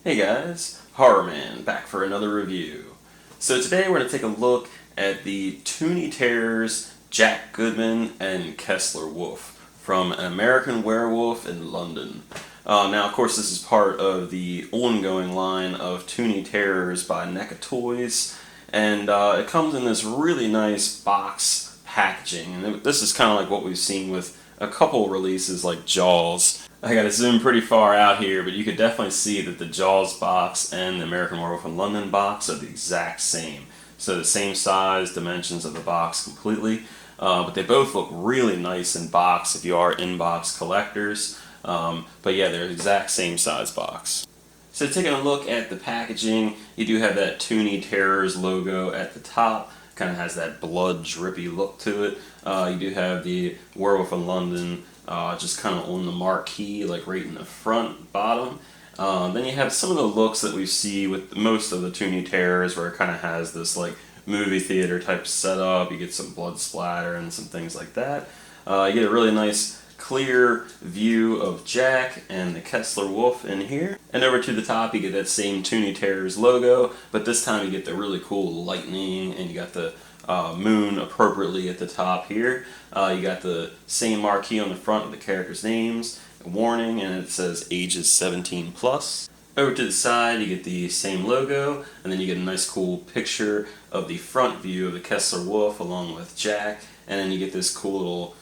Hey guys, Horror Man back for another review. So today we're going to take a look at the Toony Terrors Jack Goodman and Kessler Wolf from An American Werewolf in London. Now of course this is part of the ongoing line of Toony Terrors by NECA Toys, and it comes in this really nice box packaging, and this is kind of like what we've seen with a couple releases like Jaws. I gotta zoom pretty far out here, but you could definitely see that the Jaws box and the American Werewolf in London box are the exact same. So the same size, dimensions of the box completely, but they both look really nice in box if you are in-box collectors. But yeah, they're the exact same size box. So taking a look at the packaging, you do have that Toony Terrors logo at the top. Kind of has that blood drippy look to it. You do have the Werewolf in London just kind of on the marquee, like right in the front bottom. Then you have some of the looks that we see with most of the Toony Terrors, where it kind of has this like movie theater type setup. You get some blood splatter and some things like that. You get a really nice clear view of Jack and the Kessler Wolf in here. And over to the top you get that same Toony Terrors logo, but this time you get the really cool lightning, and you got the moon appropriately at the top here. You got the same marquee on the front with the characters' names, a warning, and it says ages 17 plus. Over to the side you get the same logo, and then you get a nice cool picture of the front view of the Kessler Wolf along with Jack, and then you get this cool little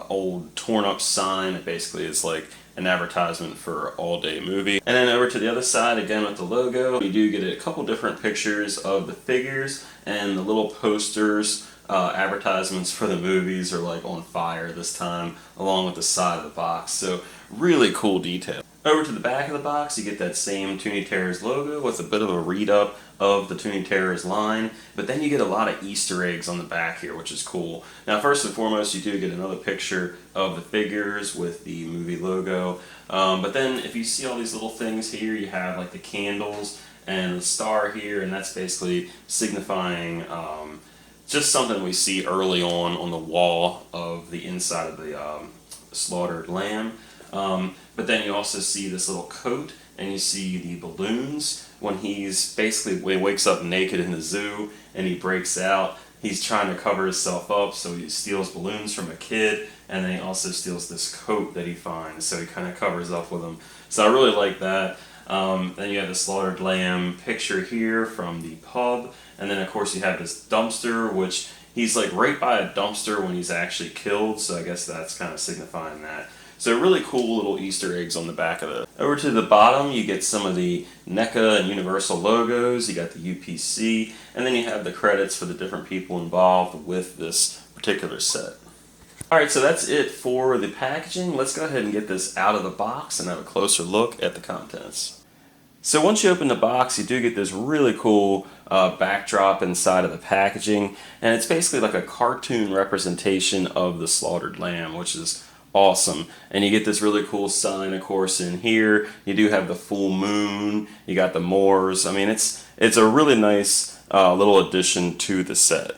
old torn up sign that basically is like an advertisement for All Day Movie. And then over to the other side again with the logo, you do get a couple different pictures of the figures, and the little posters, advertisements for the movies are like on fire this time, along with the side of the box. So really cool detail. Over to the back of the box, you get that same Toony Terrors logo with a bit of a read-up of the Toony Terrors line, but then you get a lot of Easter eggs on the back here, which is cool. Now, first and foremost, you do get another picture of the figures with the movie logo, but then if you see all these little things here, you have like the candles and the star here, and that's basically signifying just something we see early on the wall of the inside of the slaughtered lamb. But then you also see this little coat, and you see the balloons when when he wakes up naked in the zoo and he breaks out. He's trying to cover himself up, so he steals balloons from a kid, and then he also steals this coat that he finds, so he kind of covers up with them. So I really like that. Then you have the slaughtered lamb picture here from the pub, and then of course you have this dumpster, which he's like right by a dumpster when he's actually killed, so I guess that's kind of signifying that. So really cool little Easter eggs on the back of it. Over to the bottom, you get some of the NECA and Universal logos. You got the UPC, and then you have the credits for the different people involved with this particular set. Alright, so that's it for the packaging. Let's go ahead and get this out of the box and have a closer look at the contents. So once you open the box, you do get this really cool backdrop inside of the packaging, and it's basically like a cartoon representation of the slaughtered lamb, which is awesome. And you get this really cool sign, of course, in here. You do have the full moon, you got the Moors. I mean, it's a really nice little addition to the set.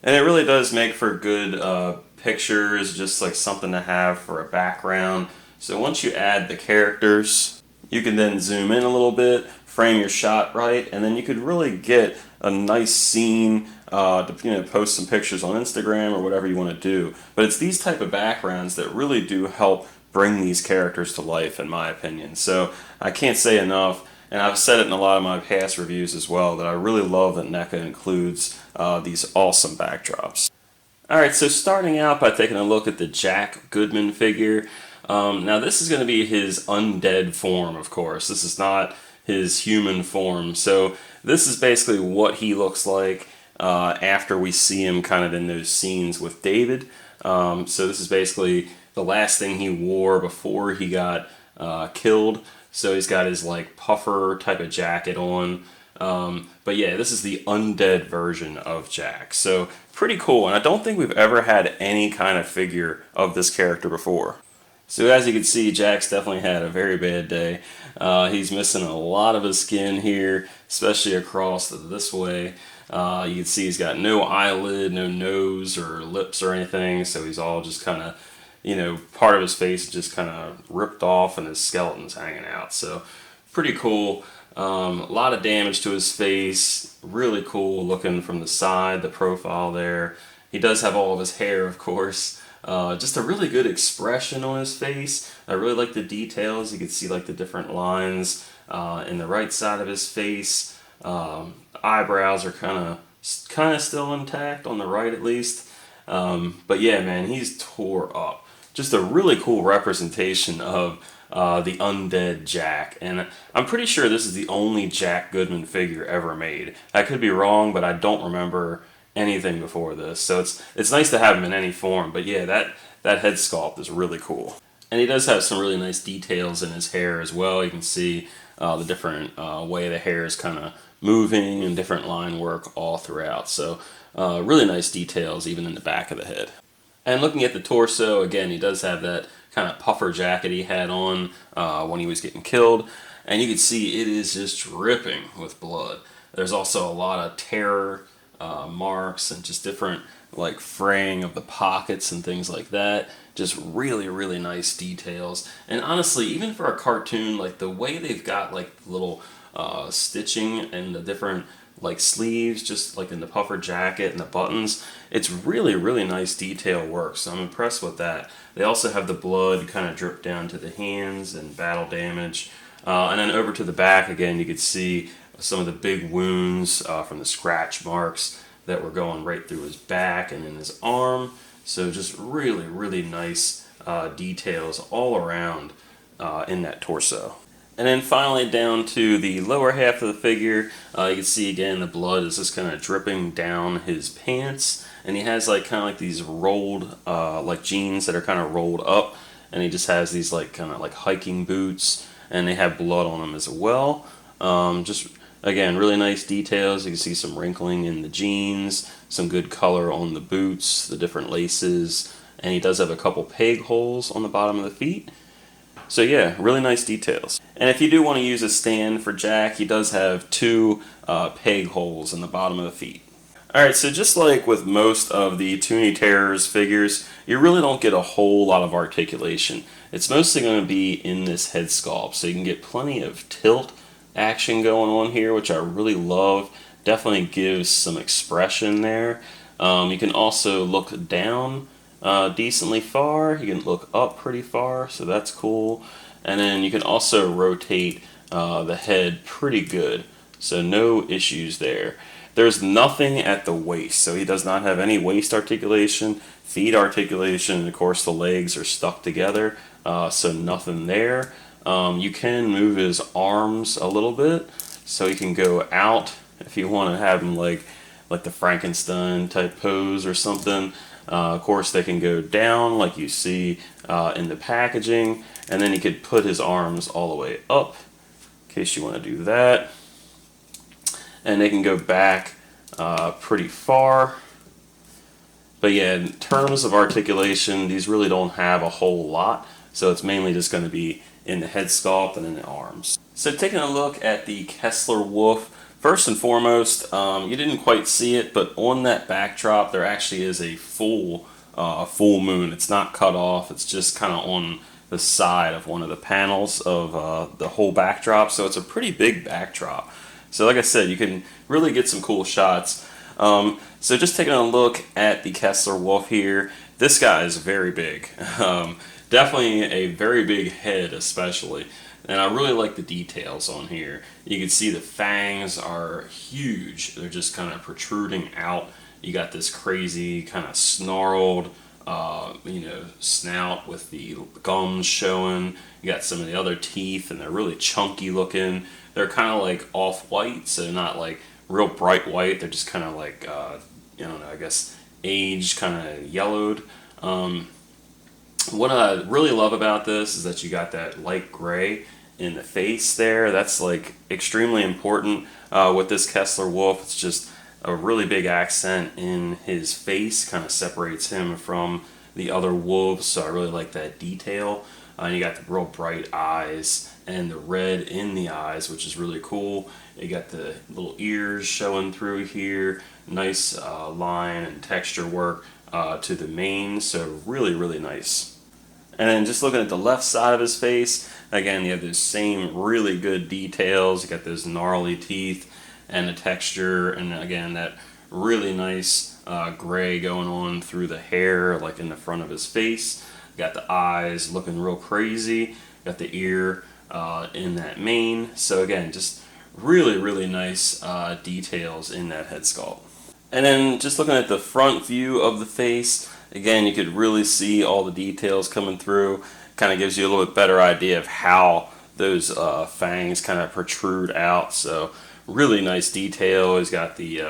And it really does make for good pictures, just like something to have for a background. So once you add the characters, you can then zoom in a little bit, frame your shot right, and then you could really get a nice scene to post some pictures on Instagram or whatever you want to do. But it's these type of backgrounds that really do help bring these characters to life, in my opinion. So I can't say enough, and I've said it in a lot of my past reviews as well, that I really love that NECA includes these awesome backdrops. Alright, so starting out by taking a look at the Jack Goodman figure. Now this is going to be his undead form, of course. This is not his human form. So this is basically what he looks like after we see him kind of in those scenes with David. So this is basically the last thing he wore before he got killed. So he's got his like puffer type of jacket on. But yeah, this is the undead version of Jack. So pretty cool, and I don't think we've ever had any kind of figure of this character before. So as you can see, Jack's definitely had a very bad day. He's missing a lot of his skin here, especially across this way. You can see he's got no eyelid, no nose or lips or anything, so he's all just kind of, part of his face just kind of ripped off and his skeleton's hanging out. So pretty cool. A lot of damage to his face. Really cool looking from the side, the profile there. He does have all of his hair, of course. Just a really good expression on his face. I really like the details. You can see like the different lines in the right side of his face. Eyebrows are kind of still intact on the right at least. But yeah, man, he's tore up. Just a really cool representation of the undead Jack, and I'm pretty sure this is the only Jack Goodman figure ever made. I could be wrong, but I don't remember anything before this, so it's nice to have him in any form. But yeah, that head sculpt is really cool, and he does have some really nice details in his hair as well. You can see the different way the hair is kind of moving and different line work all throughout. So really nice details even in the back of the head. And looking at the torso, again, he does have that kind of puffer jacket he had on when he was getting killed. And you can see it is just dripping with blood. There's also a lot of tear marks and just different like fraying of the pockets and things like that. Just really, really nice details. And honestly, even for a cartoon, like the way they've got like little stitching and the different like sleeves, just like in the puffer jacket and the buttons, it's really, really nice detail work. So I'm impressed with that. They also have the blood kind of drip down to the hands and battle damage. And then over to the back again, you could see some of the big wounds from the scratch marks that were going right through his back and in his arm. So just really, really nice details all around in that torso. And then finally down to the lower half of the figure, you can see again the blood is just kind of dripping down his pants, and he has like kind of like these rolled like jeans that are kind of rolled up, and he just has these like kind of like hiking boots, and they have blood on them as well. Just again, really nice details. You can see some wrinkling in the jeans, some good color on the boots, the different laces, and he does have a couple peg holes on the bottom of the feet. So yeah, really nice details. And if you do want to use a stand for Jack, he does have two peg holes in the bottom of the feet. Alright, so just like with most of the Toony Terrors figures, you really don't get a whole lot of articulation. It's mostly going to be in this head sculpt, so you can get plenty of tilt action going on here, which I really love. Definitely gives some expression there. You can also look down decently far. You can look up pretty far, so that's cool. And then you can also rotate the head pretty good, so no issues there. There's nothing at the waist, so he does not have any waist articulation, feet articulation, and of course the legs are stuck together, so nothing there. You can move his arms a little bit, so he can go out if you want to have him like the Frankenstein type pose or something. Of course they can go down like you see in the packaging, and then you could put his arms all the way up in case you want to do that. And they can go back pretty far. But yeah, in terms of articulation, these really don't have a whole lot, so it's mainly just going to be in the head sculpt and in the arms. So taking a look at the Kessler Wolf, first and foremost, you didn't quite see it, but on that backdrop there actually is a full moon. It's not cut off, it's just kind of on the side of one of the panels of the whole backdrop, so it's a pretty big backdrop. So like I said, you can really get some cool shots. So just taking a look at the Kessler Wolf here, this guy is very big. Definitely a very big head especially. And I really like the details on here. You can see the fangs are huge. They're just kind of protruding out. You got this crazy kind of snarled snout with the gums showing. You got some of the other teeth, and they're really chunky looking. They're kind of like off-white, so not like real bright white. They're just kind of like, I guess aged, kind of yellowed. What I really love about this is that you got that light gray in the face there. That's like extremely important with this Kessler Wolf. It's just a really big accent in his face, kind of separates him from the other wolves, so I really like that detail. You got the real bright eyes and the red in the eyes, which is really cool. You got the little ears showing through here, nice line and texture work to the mane, so really, really nice. And then just looking at the left side of his face, again, you have those same really good details. You got those gnarly teeth and the texture, and again, that really nice gray going on through the hair, like in the front of his face. Got the eyes looking real crazy. Got the ear in that mane. So again, just really, really nice details in that head sculpt. And then just looking at the front view of the face, again, you could really see all the details coming through. Kind of gives you a little bit better idea of how those fangs kind of protrude out. So really nice detail. He's got the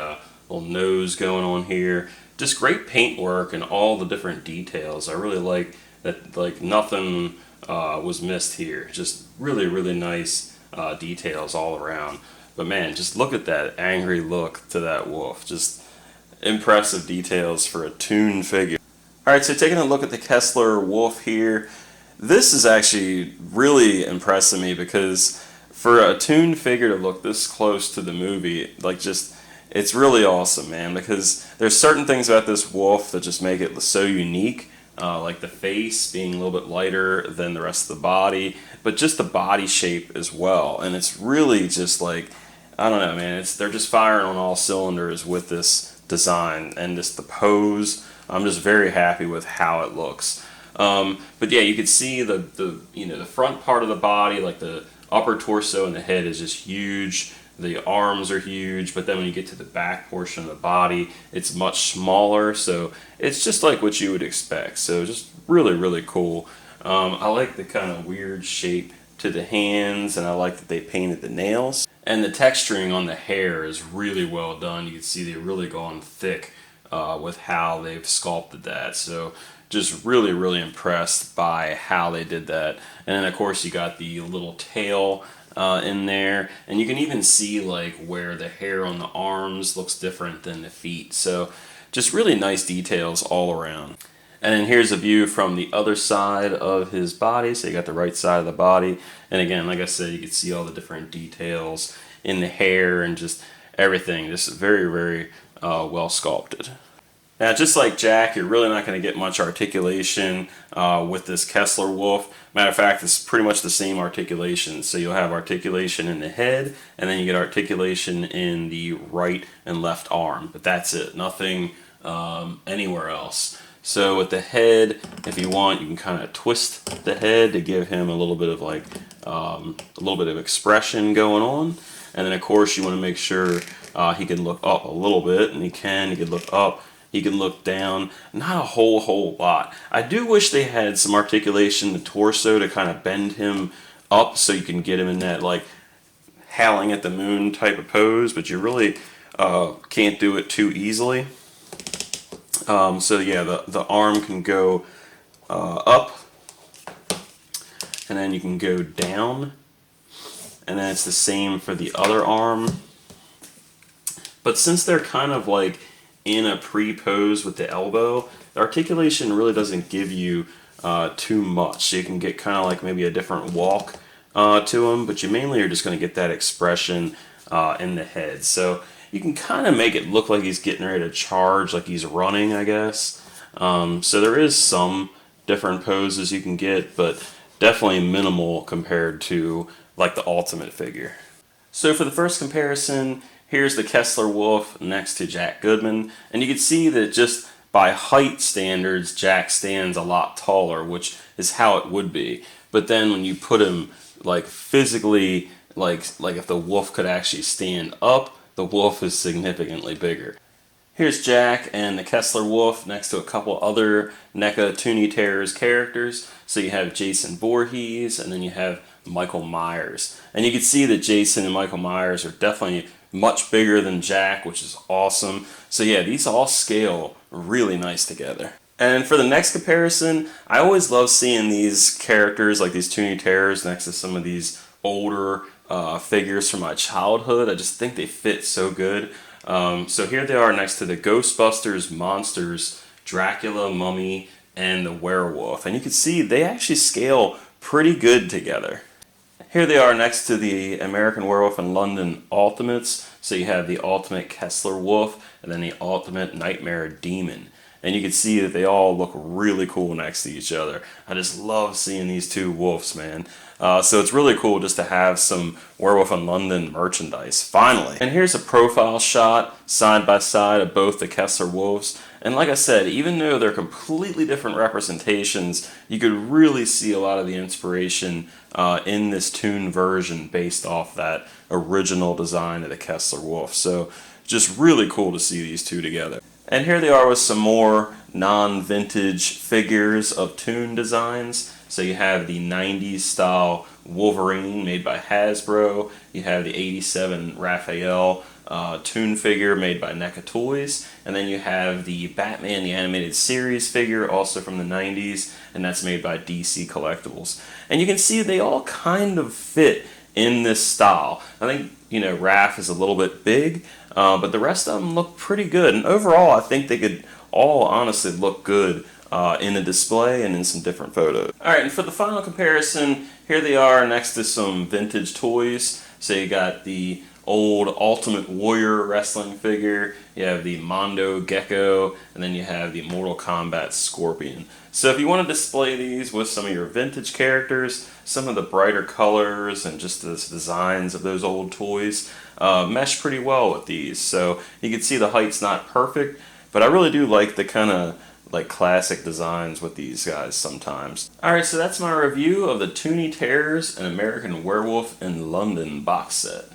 little nose going on here. Just great paint work and all the different details. I really like that, like nothing was missed here. Just really, really nice details all around. But man, just look at that angry look to that wolf. Just impressive details for a Toon figure. Alright, so taking a look at the Kessler Wolf here, this is actually really impressing me because for a Toon figure to look this close to the movie, like just, it's really awesome, man, because there's certain things about this wolf that just make it so unique, like the face being a little bit lighter than the rest of the body, but just the body shape as well, and it's really just like, I don't know, man, they're just firing on all cylinders with this design and just the pose. I'm just very happy with how it looks. But yeah, you can see the front part of the body, like the upper torso and the head is just huge. The arms are huge, but then when you get to the back portion of the body, it's much smaller. So it's just like what you would expect. So just really, really cool. I like the kind of weird shape to the hands, and I like that they painted the nails. And the texturing on the hair is really well done. You can see they've really gone thick with how they've sculpted that. So just really, really impressed by how they did that. And then of course you got the little tail in there, and you can even see like where the hair on the arms looks different than the feet. So just really nice details all around. And then here's a view from the other side of his body. So you got the right side of the body. And again, like I said, you can see all the different details in the hair and just everything. Just very, very well sculpted. Now, just like Jack, you're really not going to get much articulation with this Kessler Wolf. Matter of fact, it's pretty much the same articulation. So you'll have articulation in the head, and then you get articulation in the right and left arm. But that's it. Nothing anywhere else. So with the head, if you want, you can kind of twist the head to give him a little bit of like a little bit of expression going on. And then of course you want to make sure he can look up a little bit, and he can look up, he can look down, not a whole lot. I do wish they had some articulation in the torso to kind of bend him up so you can get him in that like howling at the moon type of pose, but you really can't do it too easily. So yeah, the arm can go up, and then you can go down, and then it's the same for the other arm. But since they're kind of like in a pre-pose with the elbow, the articulation really doesn't give you too much. So you can get kind of like maybe a different walk to them, but you mainly are just going to get that expression in the head. So you can kind of make it look like he's getting ready to charge, like he's running, I guess. So there is some different poses you can get, but definitely minimal compared to like the Ultimate figure. So for the first comparison, here's the Kessler Wolf next to Jack Goodman, and you can see that just by height standards, Jack stands a lot taller, which is how it would be. But then when you put him like physically, like if the wolf could actually stand up, the wolf is significantly bigger. Here's Jack and the Kessler Wolf next to a couple other NECA Toony Terrors characters. So you have Jason Voorhees, and then you have Michael Myers. And you can see that Jason and Michael Myers are definitely much bigger than Jack, which is awesome. So yeah, these all scale really nice together. And for the next comparison, I always love seeing these characters, like these Toony Terrors, next to some of these older figures from my childhood. I just think they fit so good. So here they are next to the Ghostbusters, Monsters, Dracula, Mummy, and the Werewolf. And you can see they actually scale pretty good together. Here they are next to the American Werewolf in London Ultimates. So you have the Ultimate Kessler Wolf and then the Ultimate Nightmare Demon. and you can see that they all look really cool next to each other. I just love seeing these two wolves, man. So it's really cool just to have some Werewolf in London merchandise, finally. And here's a profile shot side by side of both the Kessler Wolves. And like I said, even though they're completely different representations, you could really see a lot of the inspiration in this Toon version based off that original design of the Kessler Wolf. So just really cool to see these two together. And here they are with some more non-vintage figures of Toon designs. So you have the 90s style Wolverine made by Hasbro. You have the 87 Raphael Toon figure made by NECA Toys. And then you have the Batman the Animated Series figure, also from the 90s, and that's made by DC Collectibles. And you can see they all kind of fit in this style. I think, you know, Raph is a little bit big, but the rest of them look pretty good. And overall, I think they could all honestly look good in the display and in some different photos. Alright, and for the final comparison, here they are next to some vintage toys. So you got the old Ultimate Warrior wrestling figure, you have the Mondo Gecko, and then you have the Mortal Kombat Scorpion. So if you want to display these with some of your vintage characters, some of the brighter colors and just the designs of those old toys mesh pretty well with these. So you can see the height's not perfect, but I really do like the kind of like classic designs with these guys sometimes. Alright, so that's my review of the Toony Terrors, an American Werewolf in London box set.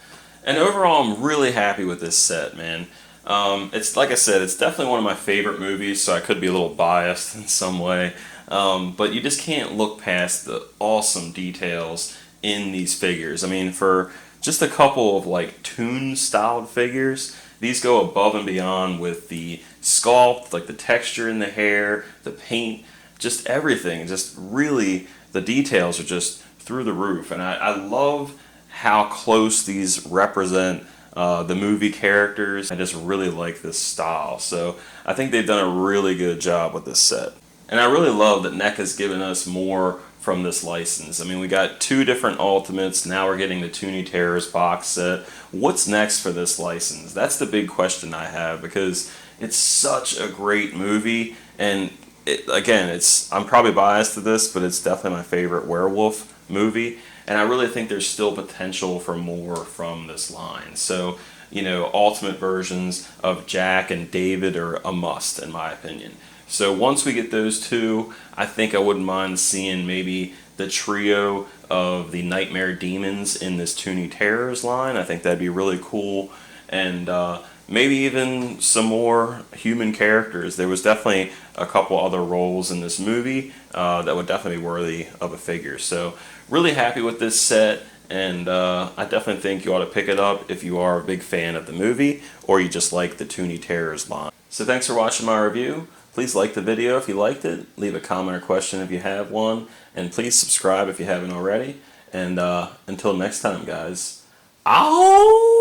And overall, I'm really happy with this set, man. It's like I said, it's definitely one of my favorite movies, so I could be a little biased in some way. But you just can't look past the awesome details in these figures. I mean, for just a couple of like Toon-styled figures, these go above and beyond with the sculpt, like the texture in the hair, the paint, just everything. Just really, the details are just through the roof. And I love how close these represent the movie characters. I just really like this style. So I think they've done a really good job with this set. And I really love that NECA's given us more from this license. I mean, we got 2 different Ultimates, now we're getting the Toony Terrors box set. What's next for this license? That's the big question I have, because it's such a great movie, and again, I'm probably biased to this, but it's definitely my favorite werewolf movie, and I really think there's still potential for more from this line. So, you know, ultimate versions of Jack and David are a must, in my opinion. So once we get those 2, I think I wouldn't mind seeing maybe the trio of the Nightmare Demons in this Toony Terrors line. I think that'd be really cool. And maybe even some more human characters. There was definitely a couple other roles in this movie that would definitely be worthy of a figure. So really happy with this set, and I definitely think you ought to pick it up if you are a big fan of the movie or you just like the Toony Terrors line. So thanks for watching my review. Please like the video if you liked it, leave a comment or question if you have one, and please subscribe if you haven't already. And until next time, guys, ow!